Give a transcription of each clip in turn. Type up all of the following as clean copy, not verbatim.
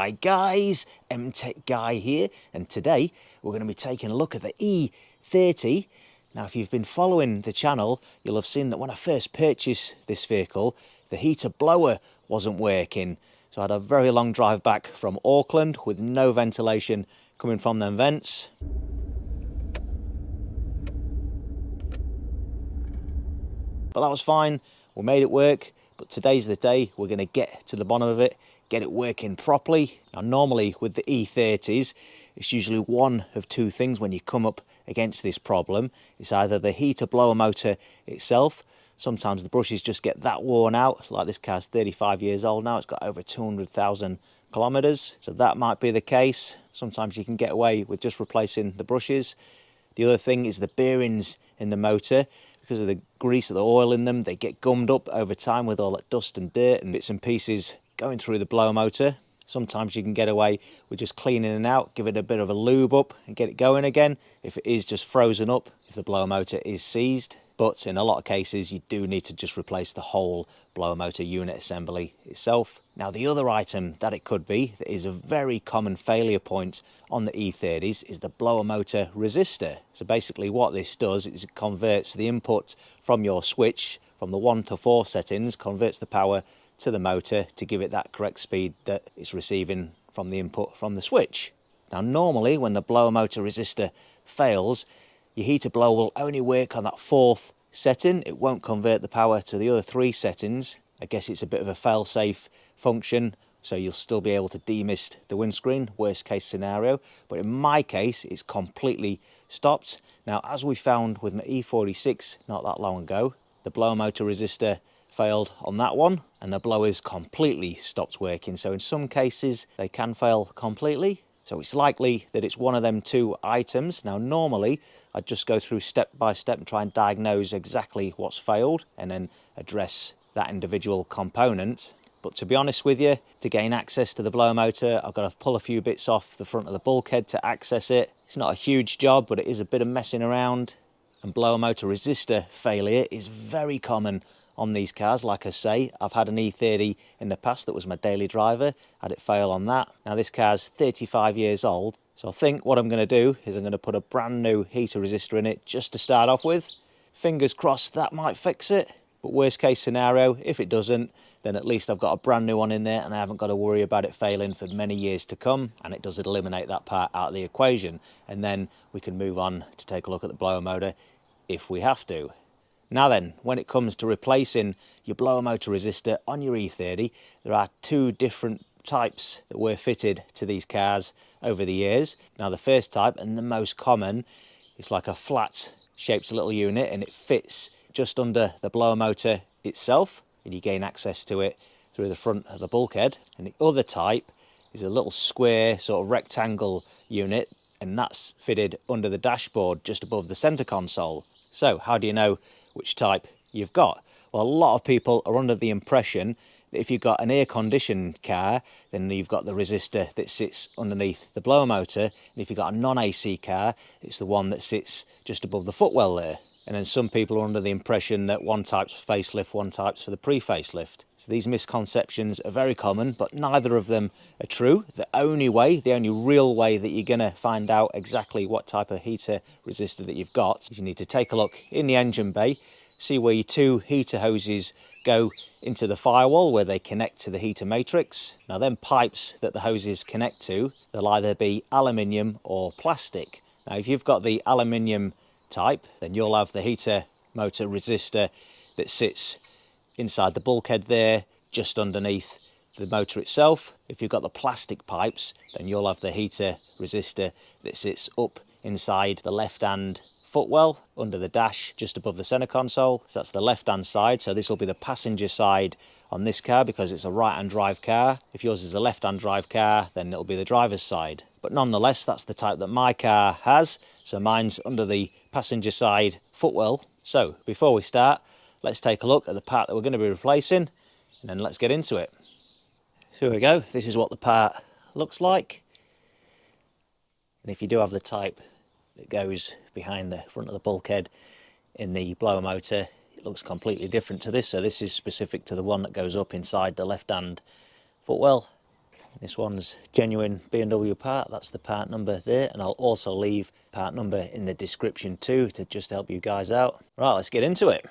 Alright guys, MTech Guy here, and today we're going to be taking a look at the E30. Now if you've been following the channel, you'll have seen that when I first purchased this vehicle, the heater blower wasn't working. So I had a very long drive back from Auckland with no ventilation coming from them vents. But that was fine, we made it work, but today's the day we're going to get to the bottom of it, get it working properly. Now normally with the E30s, it's usually one of two things when you come up against this problem. It's either the heater blower motor itself, sometimes the brushes just get that worn out, like this car's 35 years old now, it's got over 200,000 kilometers, so that might be the case. Sometimes you can get away with just replacing the brushes. The other thing is the bearings in the motor. Because of the grease of the oil in them, they get gummed up over time with all that dust and dirt and bits and pieces going through the blower motor. Sometimes you can get away with just cleaning it out, give it a bit of a lube up and get it going again if it is just frozen up, if the blower motor is seized. But in a lot of cases you do need to just replace the whole blower motor unit assembly itself. Now the other item that it could be, that is a very common failure point on the E30s, is the blower motor resistor. So basically what this does is it converts the input from your switch, from the 1 to 4 settings, converts the power to the motor to give it that correct speed that it's receiving from the input from the switch. Now normally when the blower motor resistor fails, your heater blower will only work on that 4th setting. It won't convert the power to the other 3 settings. I guess it's a bit of a fail-safe function, so you'll still be able to demist the windscreen, worst case scenario. But in my case, it's completely stopped. Now, as we found with my E46 not that long ago, the blower motor resistor failed on that one, and the blowers completely stopped working. So in some cases, they can fail completely. So it's likely that it's one of them two items. Now normally I'd just go through step by step and try and diagnose exactly what's failed and then address that individual component. But to be honest with you, to gain access to the blower motor, I've got to pull a few bits off the front of the bulkhead to access it. It's not a huge job, but it is a bit of messing around. And blower motor resistor failure is very common on these cars. Like I say, I've had an E30 in the past that was my daily driver, had it fail on that. Now this car's 35 years old, so I think what I'm going to do is I'm going to put a brand new heater resistor in it just to start off with. Fingers crossed that might fix it, but worst case scenario, if it doesn't, then at least I've got a brand new one in there and I haven't got to worry about it failing for many years to come, and it does eliminate that part out of the equation, and then we can move on to take a look at the blower motor if we have to. Now then, when it comes to replacing your blower motor resistor on your E30, there are two different types that were fitted to these cars over the years. Now the first type, and the most common, it's like a flat shaped little unit and it fits just under the blower motor itself, and you gain access to it through the front of the bulkhead. And the other type is a little square sort of rectangle unit, and that's fitted under the dashboard just above the center console. So how do you know which type you've got? Well, a lot of people are under the impression that if you've got an air-conditioned car, then you've got the resistor that sits underneath the blower motor, and if you've got a non-AC car, it's the one that sits just above the footwell there. And then some people are under the impression that one type's for facelift, one type's for the pre-facelift. So these misconceptions are very common, but neither of them are true. The only real way that you're going to find out exactly what type of heater resistor that you've got is you need to take a look in the engine bay, see where your two heater hoses go into the firewall where they connect to the heater matrix. Now them pipes that the hoses connect to, they'll either be aluminium or plastic. Now if you've got the aluminium type, then you'll have the heater motor resistor that sits inside the bulkhead there, just underneath the motor itself. If you've got the plastic pipes, then you'll have the heater resistor that sits up inside the left-hand footwell under the dash just above the center console. So that's the left-hand side, so this will be the passenger side on this car because it's a right-hand drive car. If yours is a left-hand drive car, then it'll be the driver's side. But nonetheless, that's the type that my car has, so mine's under the passenger side footwell. So before we start, let's take a look at the part that we're going to be replacing, and then let's get into it. So here we go, this is what the part looks like. And if you do have the type that goes behind the front of the bulkhead in the blower motor, it looks completely different to this. So this is specific to the one that goes up inside the left-hand footwell. This one's genuine BMW part, that's the part number there, and I'll also leave part number in the description too to just help you guys out. Right, let's get into it.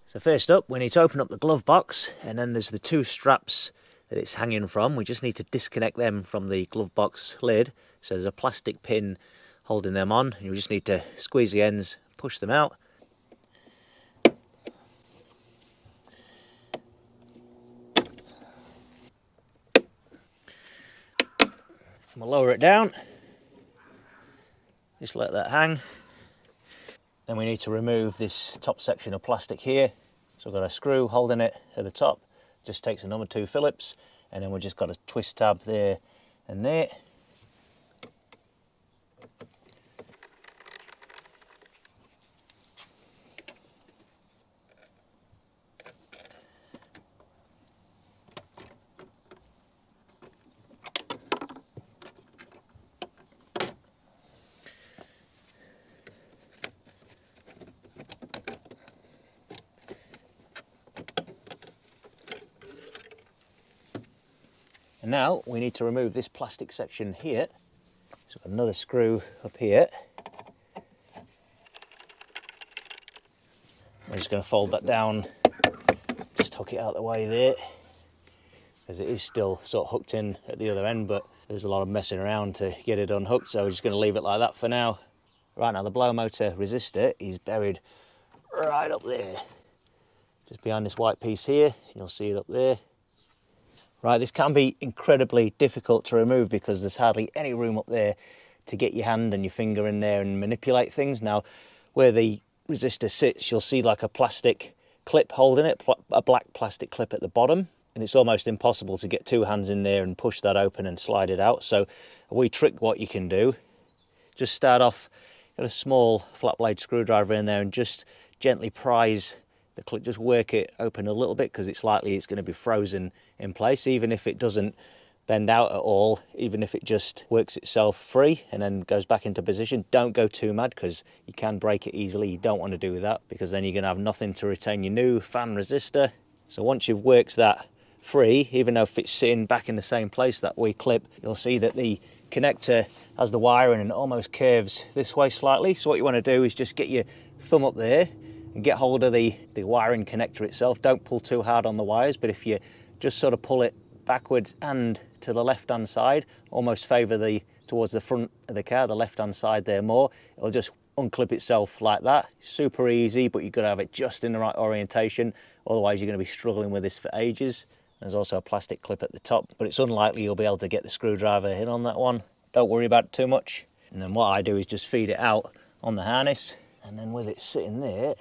So first up, we need to open up the glove box, and then there's the two straps that it's hanging from. We just need to disconnect them from the glove box lid. So there's a plastic pin holding them on, and you just need to squeeze the ends, push them out. We'll lower it down, just let that hang. Then we need to remove this top section of plastic here. So we've got a screw holding it at the top, just takes a number 2 Phillips, and then we've just got a twist tab there and there. And now we need to remove this plastic section here. So we've got another screw up here. We're just going to fold that down, just hook it out of the way there, because it is still sort of hooked in at the other end, but there's a lot of messing around to get it unhooked, so we're just going to leave it like that for now. Right, now the blower motor resistor is buried right up there, just behind this white piece here. You'll see it up there. Right, this can be incredibly difficult to remove because there's hardly any room up there to get your hand and your finger in there and manipulate things. Now, where the resistor sits, you'll see like a plastic clip holding it, a black plastic clip at the bottom, and it's almost impossible to get 2 hands in there and push that open and slide it out. So a wee trick what you can do, just start off, get a small flat blade screwdriver in there and just gently prise the clip, just work it open a little bit, because it's likely it's going to be frozen in place. Even if it doesn't bend out at all, even if it just works itself free and then goes back into position, don't go too mad, because you can break it easily. You don't want to do that, because then you're going to have nothing to retain your new fan resistor. So once you've worked that free, even though if it's sitting back in the same place, that wee clip, you'll see that the connector has the wiring and it almost curves this way slightly. So what you want to do is just get your thumb up there and get hold of the wiring connector itself. Don't pull too hard on the wires, but if you just sort of pull it backwards and to the left hand side, almost favour towards the front of the car, the left hand side there more, it'll just unclip itself like that. Super easy, but you've got to have it just in the right orientation, otherwise you're going to be struggling with this for ages. There's also a plastic clip at the top, but it's unlikely you'll be able to get the screwdriver in on that one. Don't worry about it too much. And then what I do is just feed it out on the harness, and then with it sitting there,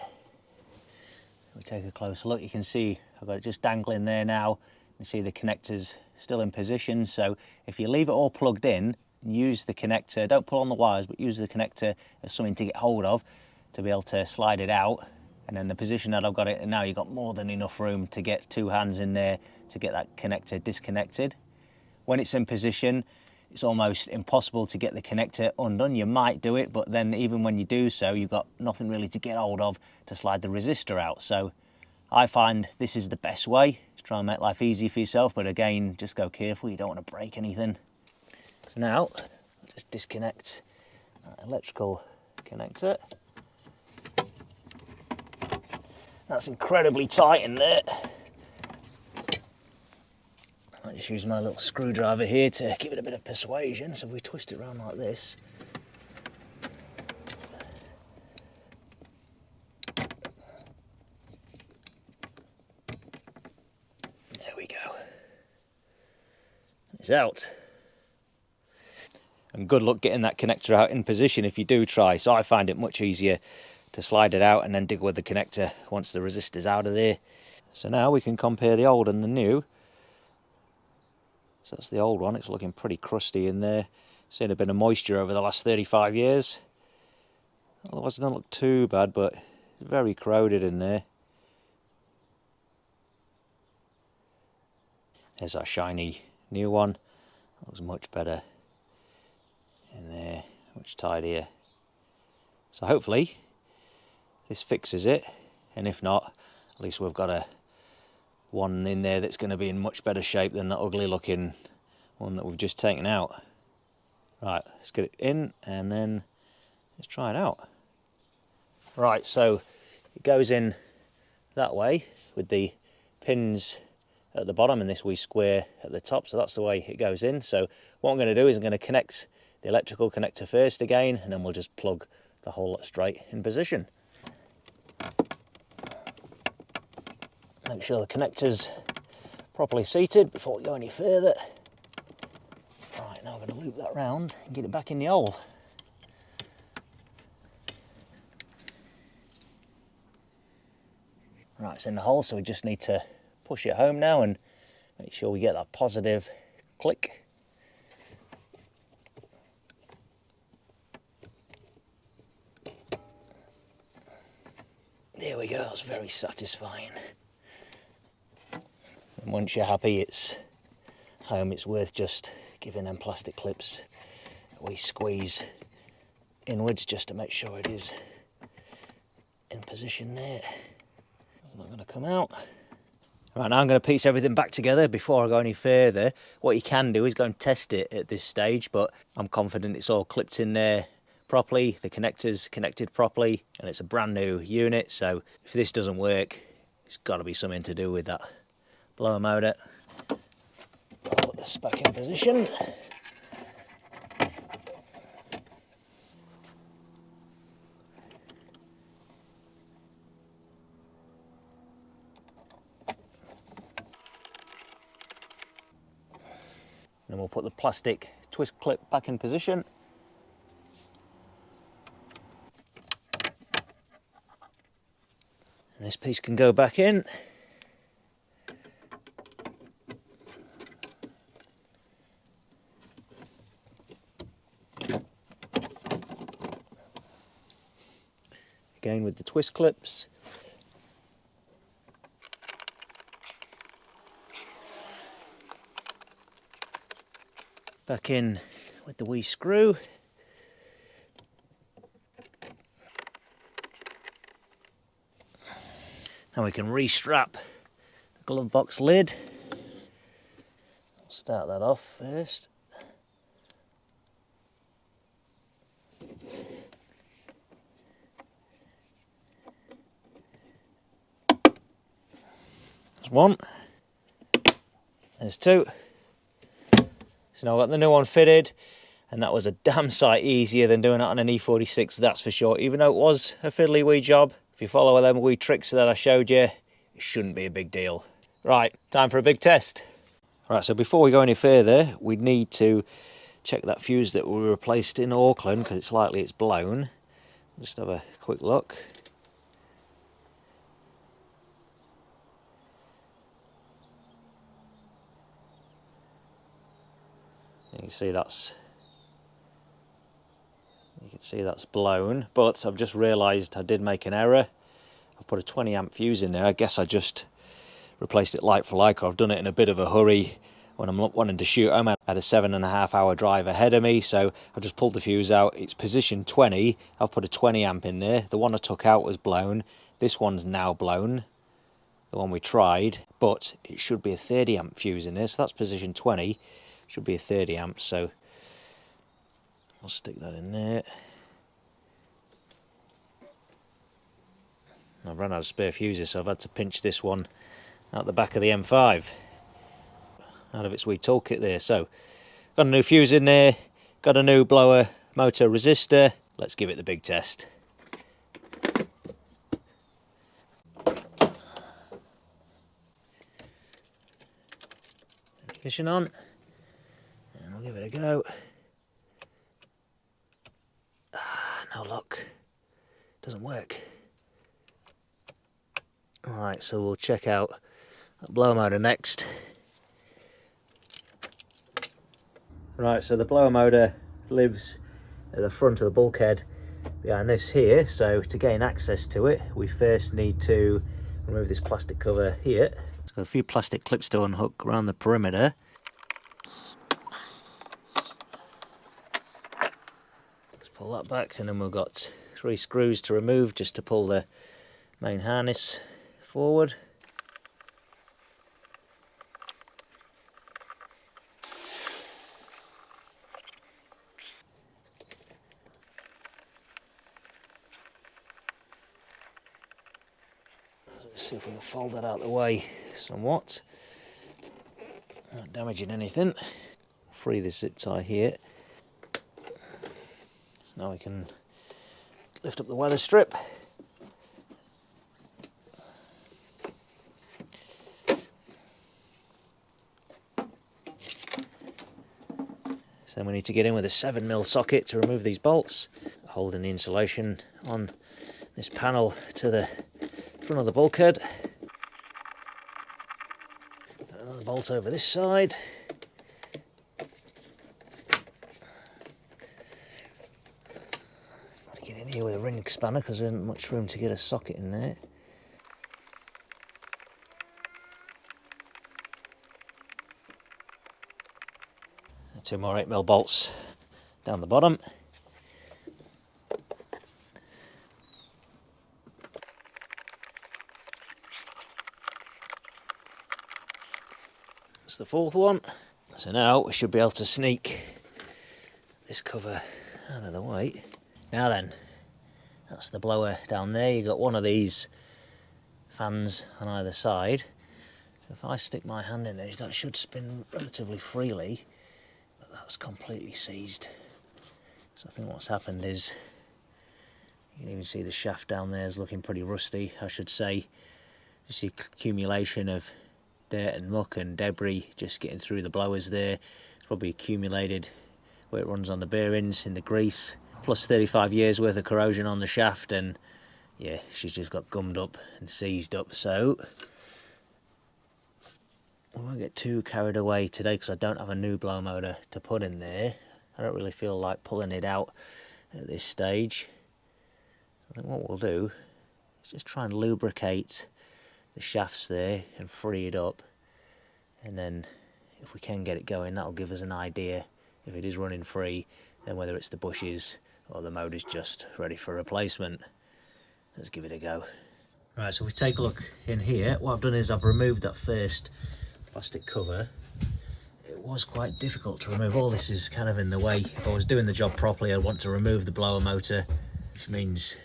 we take a closer look, you can see I've got it just dangling there now. You can see the connector's still in position, so if you leave it all plugged in, use the connector, don't pull on the wires, but use the connector as something to get hold of to be able to slide it out. And then the position that I've got it in now, you've got more than enough room to get 2 hands in there to get that connector disconnected. When it's in position, it's almost impossible to get the connector undone. You might do it, but then even when you do so, you've got nothing really to get hold of to slide the resistor out. So I find this is the best way to try and make life easy for yourself, but again, just go careful, you don't want to break anything. So now, I'll just disconnect that electrical connector. That's incredibly tight in there. I just use my little screwdriver here to give it a bit of persuasion. So if we twist it around like this, there we go. It's out. And good luck getting that connector out in position if you do try. So I find it much easier to slide it out and then dig with the connector once the resistor's out of there. So now we can compare the old and the new. So that's the old one, it's looking pretty crusty in there. Seen a bit of moisture over the last 35 years. Otherwise it doesn't look too bad, but it's very corroded in there. There's our shiny new one. Looks much better in there, much tidier. So hopefully this fixes it, and if not, at least we've got a one in there that's going to be in much better shape than that ugly looking one that we've just taken out. Right, let's get it in and then let's try it out. Right, so it goes in that way with the pins at the bottom and this wee square at the top, so that's the way it goes in. So what I'm going to do is I'm going to connect the electrical connector first again, and then we'll just plug the whole lot straight in position. Make sure the connector's properly seated before we go any further. Right, now I'm going to loop that round and get it back in the hole. Right, it's in the hole, so we just need to push it home now and make sure we get that positive click. There we go, that's very satisfying. And once you're happy it's home, it's worth just giving them plastic clips a wee squeeze inwards just to make sure it is in position there. It's not going to come out. Right, now I'm going to piece everything back together before I go any further. What you can do is go and test it at this stage, but I'm confident it's all clipped in there properly, the connector's connected properly, and it's a brand new unit, so if this doesn't work, it's got to be something to do with that blower motor. I'll put this back in position. Then we'll put the plastic twist clip back in position. And this piece can go back in. Again with the twist clips. Back in with the wee screw. Now we can restrap the glove box lid. I'll start that off first. There's one. There's two. So now I've got the new one fitted, and that was a damn sight easier than doing it on an E46, that's for sure. Even though it was a fiddly wee job, if you follow them wee tricks that I showed you, it shouldn't be a big deal. Right, time for a big test. Right, so before we go any further, we need to check that fuse that we replaced in Auckland, because it's likely it's blown. Just have a quick look. You can see that's blown, but I've just realised I did make an error. I've put a 20 amp fuse in there. I guess I just replaced it like for like, or I've done it in a bit of a hurry when I'm not wanting to shoot home. I had a 7.5 hour drive ahead of me, so I've just pulled the fuse out. It's position 20. I've put a 20 amp in there. The one I took out was blown. This one's now blown, the one we tried, but it should be a 30 amp fuse in there, so that's position 20. Should be a 30 amp, so I'll stick that in there. I've run out of spare fuses, so I've had to pinch this one out the back of the M5 out of its wee toolkit there. So got a new fuse in there, got a new blower motor resistor. Let's give it the big test. Ignition on. I'll give it a go. No luck. Doesn't work. Alright, so we'll check out that blower motor next. Right, so the blower motor lives at the front of the bulkhead behind this here, so to gain access to it, we first need to remove this plastic cover here. It's got a few plastic clips to unhook around the perimeter. Pull that back, and then we've got 3 screws to remove just to pull the main harness forward. Let's see if we can fold that out of the way somewhat. Not damaging anything. Free this zip tie here. So now we can lift up the weather strip. So we need to get in with a 7mm socket to remove these bolts, holding the insulation on this panel to the front of the bulkhead. Another bolt over this side. Got to get in here with a ring spanner because there isn't much room to get a socket in there. And 2 more 8mm bolts down the bottom. That's the 4th one. So now we should be able to sneak this cover out of the way. Now then, that's the blower down there. You've got one of these fans on either side. So if I stick my hand in there, that should spin relatively freely, but that's completely seized. So I think what's happened is, you can even see the shaft down there is looking pretty rusty, I should say. You see accumulation of dirt and muck and debris just getting through the blowers there. It's probably accumulated where it runs on the bearings, in the grease, plus 35 years worth of corrosion on the shaft, and yeah, she's just got gummed up and seized up. So we won't get too carried away today because I don't have a new blow motor to put in there. I don't really feel like pulling it out at this stage. I think what we'll do is just try and lubricate the shafts there and free it up, and then if we can get it going, that'll give us an idea if it is running free, then whether it's the bushes or the motor's just ready for replacement. Let's give it a go. Right, so if we take a look in here, what I've done is I've removed that first plastic cover. It was quite difficult to remove. All this is kind of in the way. If I was doing the job properly, I'd want to remove the blower motor, which means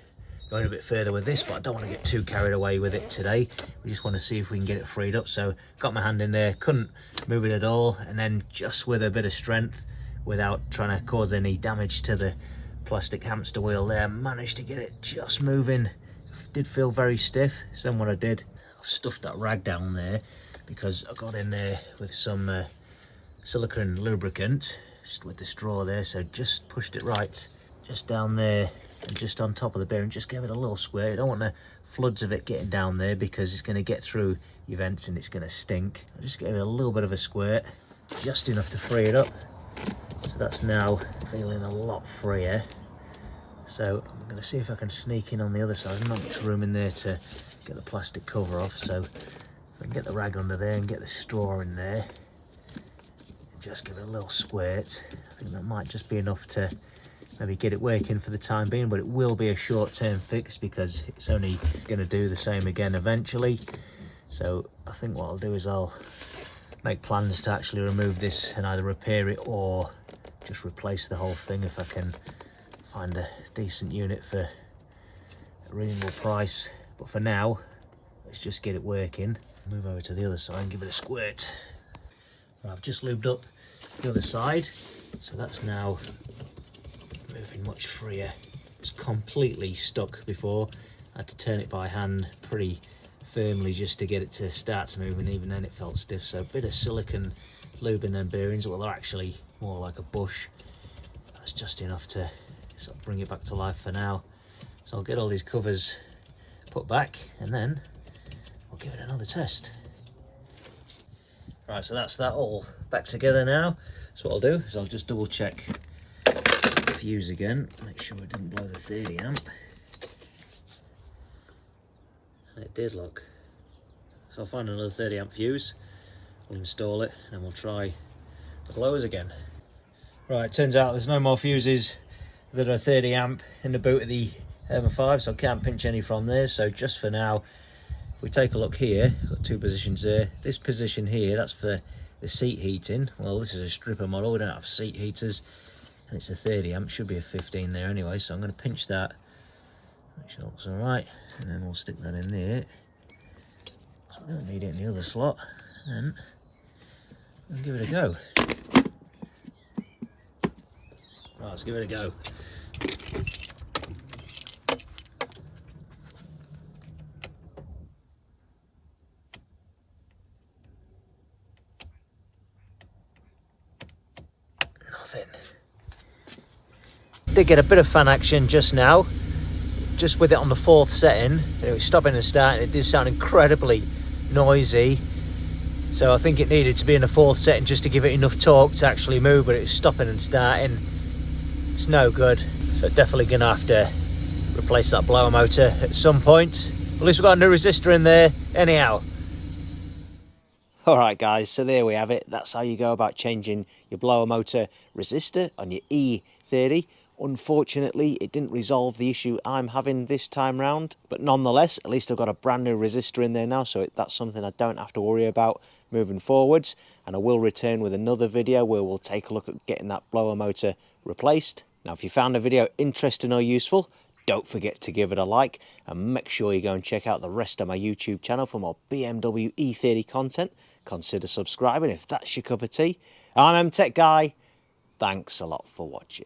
going a bit further with this, but I don't want to get too carried away with it today. We just want to see if we can get it freed up. So got my hand in there, couldn't move it at all, and then just with a bit of strength, without trying to cause any damage to the plastic hamster wheel there, managed to get it just moving. It did feel very stiff. So then what I did, I've stuffed that rag down there because I got in there with some silicone lubricant, just with the straw there, so just pushed it right just down there and just on top of the bearing, just gave it a little squirt. You don't want the floods of it getting down there because it's going to get through your vents and it's going to stink. I just gave it a little bit of a squirt, just enough to free it up. So that's now feeling a lot freer. So I'm going to see if I can sneak in on the other side. There's not much room in there to get the plastic cover off, so if I can get the rag under there and get the straw in there, and just give it a little squirt, I think that might just be enough to maybe get it working for the time being, but it will be a short-term fix because it's only going to do the same again eventually. So I think what I'll do is I'll make plans to actually remove this and either repair it or just replace the whole thing if I can find a decent unit for a reasonable price. But for now, let's just get it working. Move over to the other side and give it a squirt. Right, I've just lubed up the other side, so that's now moving much freer. It's completely stuck before. I had to turn it by hand pretty firmly just to get it to start to move, and even then it felt stiff. So a bit of silicone lube in them bearings, well, they're actually more like a bush. That's just enough to sort of bring it back to life for now. So I'll get all these covers put back and then we'll give it another test. Right, so that's that all back together now. So what I'll do is I'll just double check the fuse again, make sure it didn't blow the 30 amp. And it did, look. So I'll find another 30 amp fuse, we'll install it, and then we'll try the blowers again. Right, turns out there's no more fuses that are 30 amp in the boot of the M5, so I can't pinch any from there. So just for now, if we take a look here, got 2 positions there. This position here, that's for the seat heating. Well, this is a stripper model, we don't have seat heaters, and it's a 30 amp, should be a 15 there anyway. So I'm going to pinch that, make sure it looks all right, and then we'll stick that in there. So we don't need it in the other slot. Then we'll give it a go. Right, let's give it a go. Nothing. Did get a bit of fan action just now, just with it on the 4th setting. It was stopping and starting. It did sound incredibly noisy, so I think it needed to be in the 4th setting just to give it enough torque to actually move, but it was stopping and starting. It's no good, so definitely gonna have to replace that blower motor at some point. At least we've got a new resistor in there anyhow. Alright guys, so there we have it. That's how you go about changing your blower motor resistor on your E30. Unfortunately, it didn't resolve the issue I'm having this time round, but nonetheless, at least I've got a brand new resistor in there now, so that's something I don't have to worry about moving forwards. And I will return with another video where we'll take a look at getting that blower motor replaced. Now, if you found the video interesting or useful, don't forget to give it a like, and make sure you go and check out the rest of my YouTube channel for more BMW E30 content. Consider subscribing if that's your cup of tea. I'm M Tech Guy. Thanks a lot for watching.